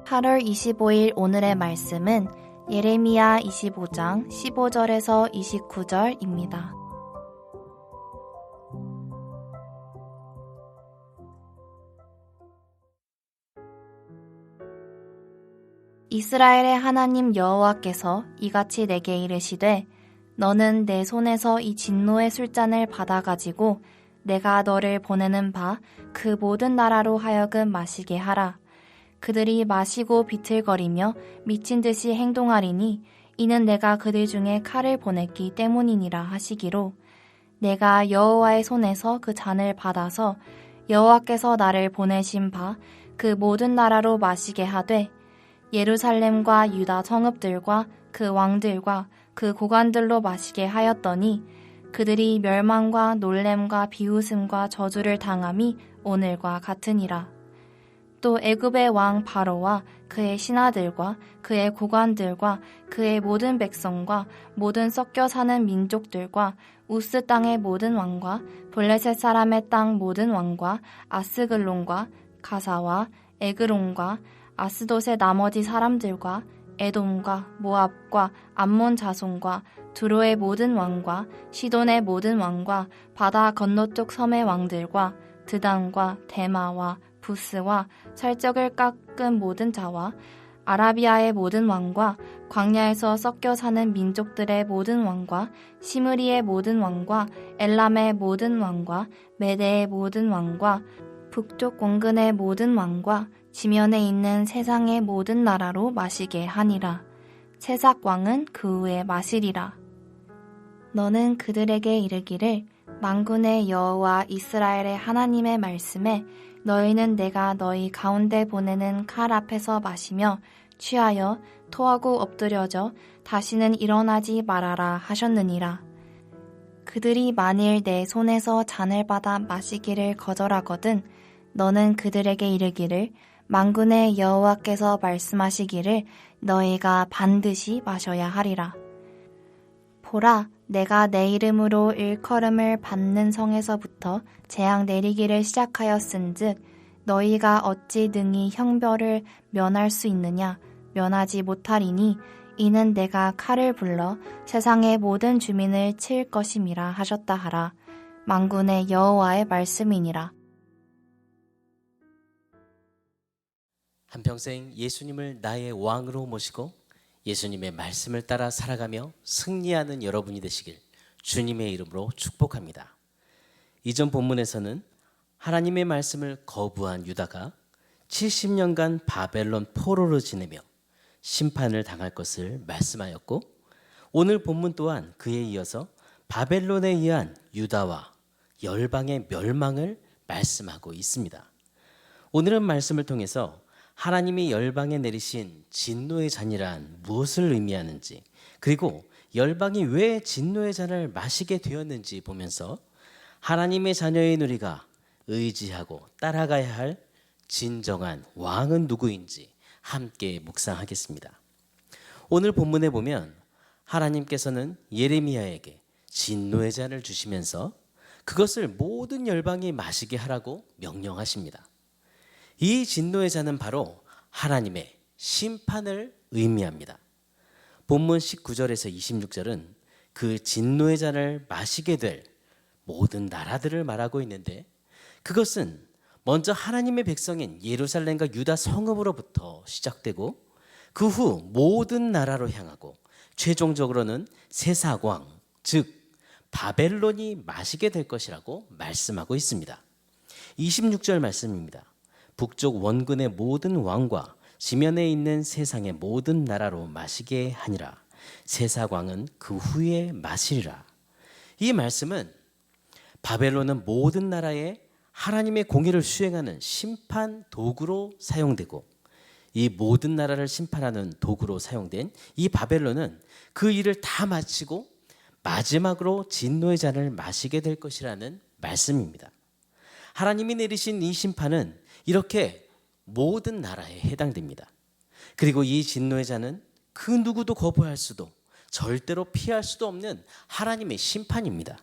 8월 25일 오늘의 말씀은 예레미야 25장 15절에서 29절입니다. 이스라엘의 하나님 여호와께서 이같이 내게 이르시되 너는 내 손에서 이 진노의 술잔을 받아가지고 내가 너를 보내는 바 그 모든 나라로 하여금 마시게 하라. 그들이 마시고 비틀거리며 미친 듯이 행동하리니 이는 내가 그들 중에 칼을 보냈기 때문이니라 하시기로 내가 여호와의 손에서 그 잔을 받아서 여호와께서 나를 보내신 바 그 모든 나라로 마시게 하되 예루살렘과 유다 성읍들과 그 왕들과 그 고관들로 마시게 하였더니 그들이 멸망과 놀램과 비웃음과 저주를 당함이 오늘과 같으니라. 또 애굽의 왕 바로와 그의 신하들과 그의 고관들과 그의 모든 백성과 모든 섞여 사는 민족들과 우스 땅의 모든 왕과 블레셋 사람의 땅 모든 왕과 아스글론과 가사와 에그론과 아스돗의 나머지 사람들과 에돔과 모압과 암몬 자손과 두로의 모든 왕과 시돈의 모든 왕과 바다 건너쪽 섬의 왕들과 드단과 데마와 부스와 살적을 깎은 모든 자와 아라비아의 모든 왕과 광야에서 섞여 사는 민족들의 모든 왕과 시므리의 모든 왕과 엘람의 모든 왕과 메대의 모든 왕과 북쪽 공근의 모든 왕과 지면에 있는 세상의 모든 나라로 마시게 하니라. 세삭 왕은 그 후에 마시리라. 너는 그들에게 이르기를 만군의 여호와 이스라엘의 하나님의 말씀에 너희는 내가 너희 가운데 보내는 칼 앞에서 마시며 취하여 토하고 엎드려져 다시는 일어나지 말아라 하셨느니라. 그들이 만일 내 손에서 잔을 받아 마시기를 거절하거든 너는 그들에게 이르기를 만군의 여호와께서 말씀하시기를 너희가 반드시 마셔야 하리라. 보라, 내가 내 이름으로 일컬음을 받는 성에서부터 재앙 내리기를 시작하였은즉 너희가 어찌 능히 형벌을 면할 수 있느냐? 면하지 못하리니 이는 내가 칼을 불러 세상의 모든 주민을 칠 것임이라 하셨다 하라. 만군의 여호와의 말씀이니라. 한평생 예수님을 나의 왕으로 모시고 예수님의 말씀을 따라 살아가며 승리하는 여러분이 되시길 주님의 이름으로 축복합니다. 이전 본문에서는 하나님의 말씀을 거부한 유다가 70년간 바벨론 포로로 지내며 심판을 당할 것을 말씀하였고 오늘 본문 또한 그에 이어서 바벨론에 의한 유다와 열방의 멸망을 말씀하고 있습니다. 오늘은 말씀을 통해서 하나님이 열방에 내리신 진노의 잔이란 무엇을 의미하는지 그리고 열방이 왜 진노의 잔을 마시게 되었는지 보면서 하나님의 자녀인 우리가 의지하고 따라가야 할 진정한 왕은 누구인지 함께 묵상하겠습니다. 오늘 본문에 보면 하나님께서는 예레미야에게 진노의 잔을 주시면서 그것을 모든 열방이 마시게 하라고 명령하십니다. 이 진노의 잔은 바로 하나님의 심판을 의미합니다. 본문 19절에서 26절은 그 진노의 잔을 마시게 될 모든 나라들을 말하고 있는데 그것은 먼저 하나님의 백성인 예루살렘과 유다 성읍으로부터 시작되고 그 후 모든 나라로 향하고 최종적으로는 세사왕 즉 바벨론이 마시게 될 것이라고 말씀하고 있습니다. 26절 말씀입니다. 북쪽 원근의 모든 왕과 지면에 있는 세상의 모든 나라로 마시게 하니라. 세삭왕은 그 후에 마시리라. 이 말씀은 바벨론은 모든 나라에 하나님의 공의를 수행하는 심판 도구로 사용되고 이 모든 나라를 심판하는 도구로 사용된 이 바벨론은 그 일을 다 마치고 마지막으로 진노의 잔을 마시게 될 것이라는 말씀입니다. 하나님이 내리신 이 심판은 이렇게 모든 나라에 해당됩니다. 그리고 이 진노의 잔은 그 누구도 거부할 수도 절대로 피할 수도 없는 하나님의 심판입니다.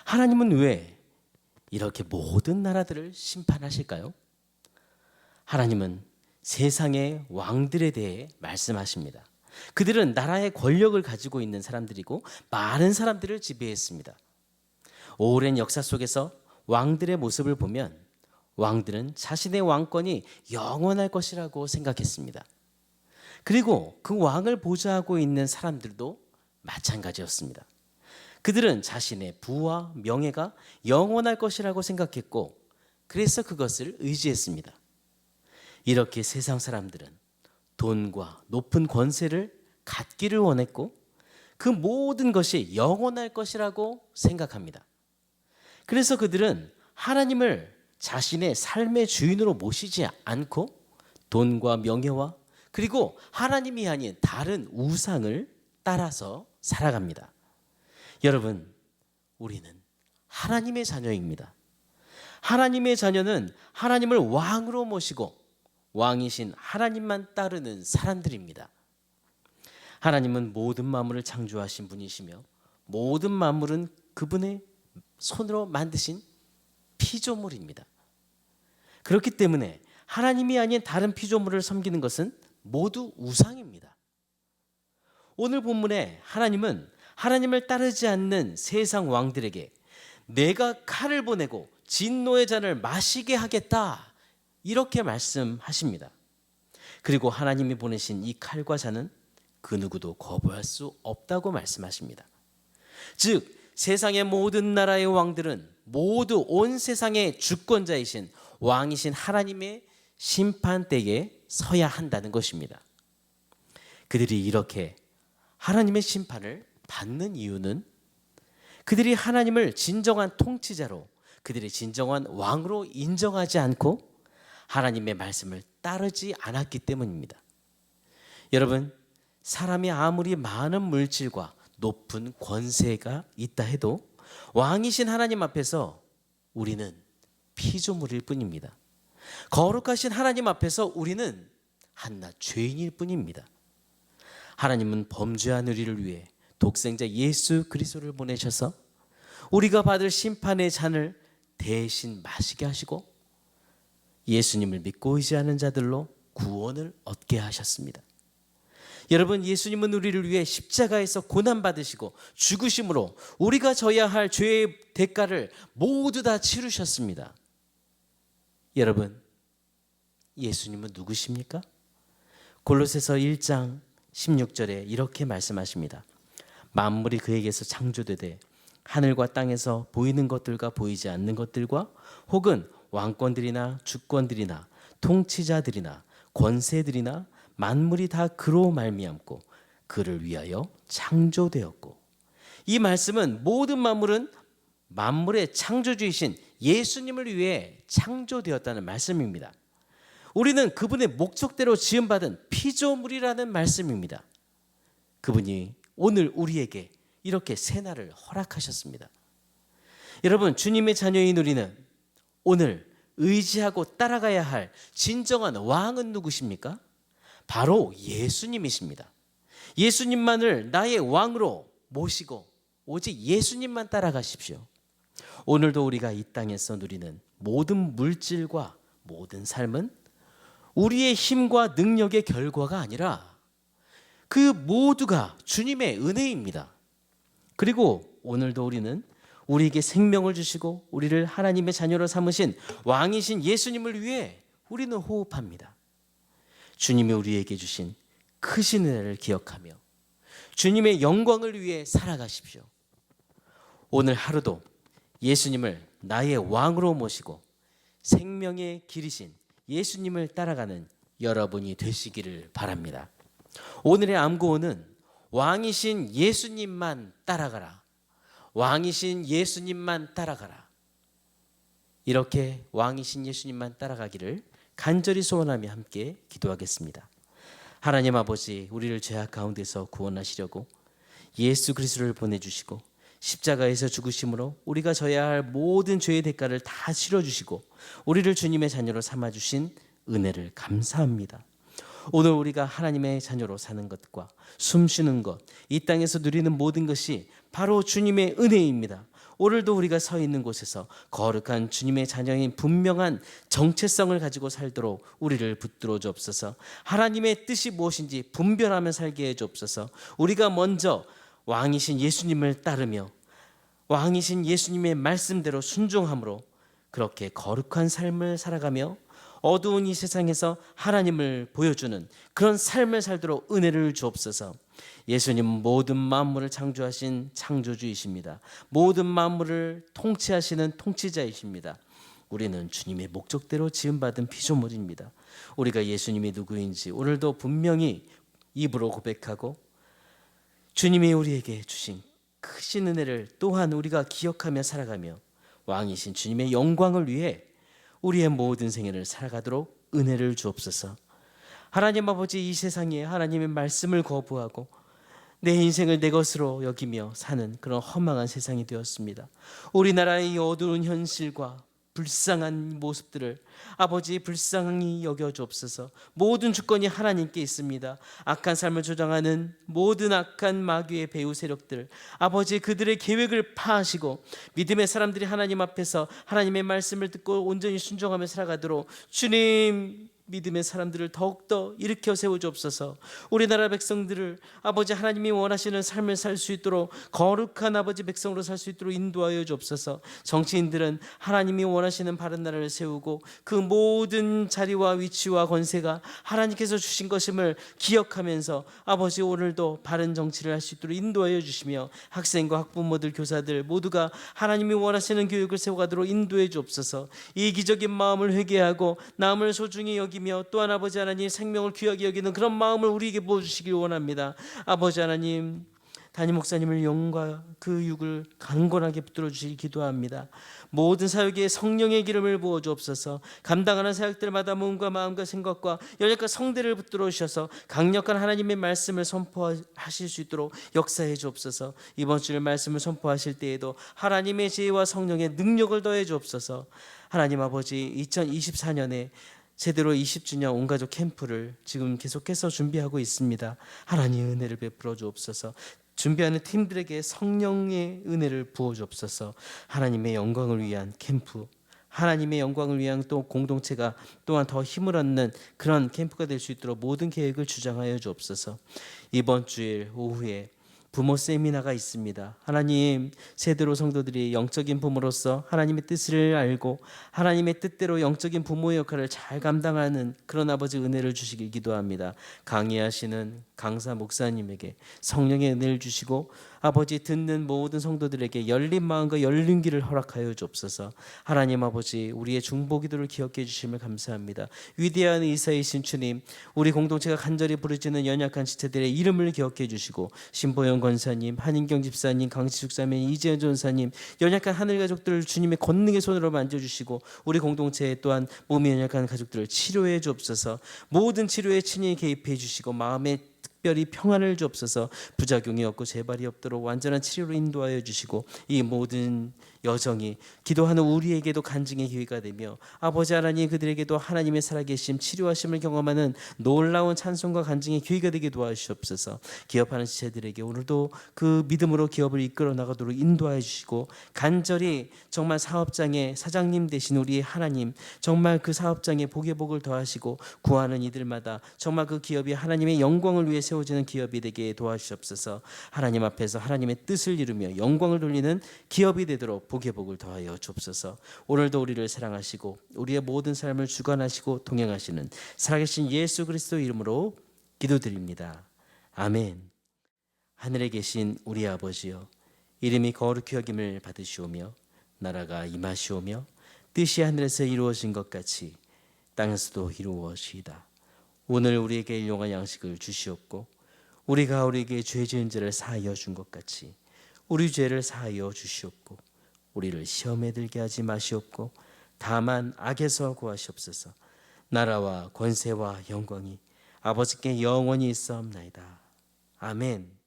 하나님은 왜 이렇게 모든 나라들을 심판하실까요? 하나님은 세상의 왕들에 대해 말씀하십니다. 그들은 나라의 권력을 가지고 있는 사람들이고 많은 사람들을 지배했습니다. 오랜 역사 속에서 왕들의 모습을 보면 왕들은 자신의 왕권이 영원할 것이라고 생각했습니다. 그리고 그 왕을 보좌하고 있는 사람들도 마찬가지였습니다. 그들은 자신의 부와 명예가 영원할 것이라고 생각했고 그래서 그것을 의지했습니다. 이렇게 세상 사람들은 돈과 높은 권세를 갖기를 원했고 그 모든 것이 영원할 것이라고 생각합니다. 그래서 그들은 하나님을 자신의 삶의 주인으로 모시지 않고 돈과 명예와 그리고 하나님이 아닌 다른 우상을 따라서 살아갑니다. 여러분, 우리는 하나님의 자녀입니다. 하나님의 자녀는 하나님을 왕으로 모시고 왕이신 하나님만 따르는 사람들입니다. 하나님은 모든 만물을 창조하신 분이시며 모든 만물은 그분의 손으로 만드신 피조물입니다. 그렇기 때문에 하나님이 아닌 다른 피조물을 섬기는 것은 모두 우상입니다. 오늘 본문에 하나님은 하나님을 따르지 않는 세상 왕들에게 내가 칼을 보내고 진노의 잔을 마시게 하겠다 이렇게 말씀하십니다. 그리고 하나님이 보내신 이 칼과 잔은 그 누구도 거부할 수 없다고 말씀하십니다. 즉 세상의 모든 나라의 왕들은 모두 온 세상의 주권자이신 왕이신 하나님의 심판대에 서야 한다는 것입니다. 그들이 이렇게 하나님의 심판을 받는 이유는 그들이 하나님을 진정한 통치자로 그들의 진정한 왕으로 인정하지 않고 하나님의 말씀을 따르지 않았기 때문입니다. 여러분, 사람이 아무리 많은 물질과 높은 권세가 있다 해도 왕이신 하나님 앞에서 우리는 피조물일 뿐입니다. 거룩하신 하나님 앞에서 우리는 한낱 죄인일 뿐입니다. 하나님은 범죄한 우리를 위해 독생자 예수 그리스도를 보내셔서 우리가 받을 심판의 잔을 대신 마시게 하시고 예수님을 믿고 의지하는 자들로 구원을 얻게 하셨습니다. 여러분, 예수님은 우리를 위해 십자가에서 고난받으시고 죽으심으로 우리가 져야 할 죄의 대가를 모두 다 치르셨습니다. 여러분, 예수님은 누구십니까? 골로새서 1장 16절에 이렇게 말씀하십니다. 만물이 그에게서 창조되되 하늘과 땅에서 보이는 것들과 보이지 않는 것들과 혹은 왕권들이나 주권들이나 통치자들이나 권세들이나 만물이 다 그로 말미암고 그를 위하여 창조되었고, 이 말씀은 모든 만물은 만물의 창조주이신 예수님을 위해 창조되었다는 말씀입니다. 우리는 그분의 목적대로 지음받은 피조물이라는 말씀입니다. 그분이 오늘 우리에게 이렇게 새날을 허락하셨습니다. 여러분, 주님의 자녀인 우리는 오늘 의지하고 따라가야 할 진정한 왕은 누구십니까? 바로 예수님이십니다. 예수님만을 나의 왕으로 모시고 오직 예수님만 따라가십시오. 오늘도 우리가 이 땅에서 누리는 모든 물질과 모든 삶은 우리의 힘과 능력의 결과가 아니라 그 모두가 주님의 은혜입니다. 그리고 오늘도 우리는 우리에게 생명을 주시고 우리를 하나님의 자녀로 삼으신 왕이신 예수님을 위해 우리는 호흡합니다. 주님이 우리에게 주신 크신 은혜를 기억하며 주님의 영광을 위해 살아가십시오. 오늘 하루도 예수님을 나의 왕으로 모시고 생명의 길이신 예수님을 따라가는 여러분이 되시기를 바랍니다. 오늘의 암구호는 왕이신 예수님만 따라가라. 왕이신 예수님만 따라가라. 이렇게 왕이신 예수님만 따라가기를 간절히 소원하며 함께 기도하겠습니다. 하나님 아버지, 우리를 죄악 가운데서 구원하시려고 예수 그리스도를 보내주시고 십자가에서 죽으심으로 우리가 져야 할 모든 죄의 대가를 다 치러주시고 우리를 주님의 자녀로 삼아주신 은혜를 감사합니다. 오늘 우리가 하나님의 자녀로 사는 것과 숨쉬는 것, 이 땅에서 누리는 모든 것이 바로 주님의 은혜입니다. 오늘도 우리가 서 있는 곳에서 거룩한 주님의 자녀인 분명한 정체성을 가지고 살도록 우리를 붙들어 주옵소서. 하나님의 뜻이 무엇인지 분별하며 살게 해 주옵소서. 우리가 먼저 왕이신 예수님을 따르며 왕이신 예수님의 말씀대로 순종함으로 그렇게 거룩한 삶을 살아가며 어두운 이 세상에서 하나님을 보여주는 그런 삶을 살도록 은혜를 주옵소서. 예수님 모든 만물을 창조하신 창조주이십니다. 모든 만물을 통치하시는 통치자이십니다. 우리는 주님의 목적대로 지음받은 피조물입니다. 우리가 예수님이 누구인지 오늘도 분명히 입으로 고백하고 주님이 우리에게 주신 크신 은혜를 또한 우리가 기억하며 살아가며 왕이신 주님의 영광을 위해 우리의 모든 생애를 살아가도록 은혜를 주옵소서. 하나님 아버지, 이 세상에 하나님의 말씀을 거부하고 내 인생을 내 것으로 여기며 사는 그런 허망한 세상이 되었습니다. 우리나라의 이 어두운 현실과 불쌍한 모습들을 아버지 불쌍히 여겨 주옵소서. 모든 주권이 하나님께 있습니다. 악한 삶을 조장하는 모든 악한 마귀의 배후 세력들, 아버지 그들의 계획을 파하시고 믿음의 사람들이 하나님 앞에서 하나님의 말씀을 듣고 온전히 순종하며 살아가도록 주님, 믿음의 사람들을 더욱더 일으켜 세워 주옵소서. 우리나라 백성들을 아버지 하나님이 원하시는 삶을 살 수 있도록 거룩한 아버지 백성으로 살 수 있도록 인도하여 주옵소서. 정치인들은 하나님이 원하시는 바른 나라를 세우고 그 모든 자리와 위치와 권세가 하나님께서 주신 것임을 기억하면서 아버지 오늘도 바른 정치를 할 수 있도록 인도하여 주시며 학생과 학부모들, 교사들 모두가 하나님이 원하시는 교육을 세워가도록 인도해 주옵소서. 이기적인 마음을 회개하고 남을 소중히 여기며 또한 아버지 하나님 생명을 귀하게 여기는 그런 마음을 우리에게 부어주시길 원합니다. 아버지 하나님, 담임 목사님을 영과 그 육을 강건하게 붙들어 주시기 기도합니다. 모든 사역에 성령의 기름을 부어 주옵소서. 감당하는 사역들마다 몸과 마음과 생각과 연약한 성대를 붙들어 주셔서 강력한 하나님의 말씀을 선포하실 수 있도록 역사해 주옵소서. 이번 주일 말씀을 선포하실 때에도 하나님의 지혜와 성령의 능력을 더해 주옵소서. 하나님 아버지, 2024년에 제대로 20주년 온가족 캠프를 지금 계속해서 준비하고 있습니다. 하나님 은혜를 베풀어 주옵소서. 준비하는 팀들에게 성령의 은혜를 부어 주옵소서. 하나님의 영광을 위한 캠프, 하나님의 영광을 위한 또 공동체가 또한 더 힘을 얻는 그런 캠프가 될 수 있도록 모든 계획을 주장하여 주옵소서. 이번 주일 오후에 부모 세미나가 있습니다. 하나님, 세대로 성도들이 영적인 부모로서 하나님의 뜻을 알고 하나님의 뜻대로 영적인 부모의 역할을 잘 감당하는 그런 아버지 은혜를 주시길 기도합니다. 강의하시는 강사 목사님에게 성령의 은혜를 주시고 아버지 듣는 모든 성도들에게 열린 마음과 열린 귀를 허락하여 주옵소서. 하나님 아버지, 우리의 중보기도를 기억해 주심을 감사합니다. 위대한 의사이신 주님, 우리 공동체가 간절히 부르짖는 연약한 지체들의 이름을 기억해 주시고 신보영 권사님, 한인경 집사님, 강지숙 사님, 이재현 전사님, 연약한 하늘 가족들을 주님의 권능의 손으로 만져주시고 우리 공동체에 또한 몸이 연약한 가족들을 치료해 주옵소서. 모든 치료에 친히 개입해 주시고 마음에 특별히 평안을 주옵소서. 부작용이 없고 재발이 없도록 완전한 치료로 인도하여 주시고 이 모든 여정이 기도하는 우리에게도 간증의 기회가 되며 아버지 하나님 그들에게도 하나님의 살아계심 치료하심을 경험하는 놀라운 찬송과 간증의 기회가 되게 도와주시옵소서. 기업하는 지체들에게 오늘도 그 믿음으로 기업을 이끌어 나가도록 인도하여 주시고 간절히 정말 사업장의 사장님 되신 우리의 하나님, 정말 그 사업장에 복의 복을 더하시고 구하는 이들마다 정말 그 기업이 하나님의 영광을 위해 세워지는 기업이 되게 도와주시옵소서. 하나님 앞에서 하나님의 뜻을 이루며 영광을 돌리는 기업이 되도록 복의 복을 더하여 주옵소서. 오늘도 우리를 사랑하시고 우리의 모든 삶을 주관하시고 동행하시는 살아계신 예수 그리스도 이름으로 기도드립니다. 아멘. 하늘에 계신 우리 아버지여, 이름이 거룩히 여김을 받으시오며 나라가 임하시오며 뜻이 하늘에서 이루어진 것 같이 땅에서도 이루어지이다. 오늘 우리에게 일용할 양식을 주시옵고 우리가 우리에게 죄 지은 자를 사하여 준 것 같이 우리 죄를 사하여 주시옵고 우리를 시험에 들게 하지 마시옵고 다만 악에서 구하시옵소서. 나라와 권세와 영광이 아버지께 영원히 있사옵나이다. 아멘.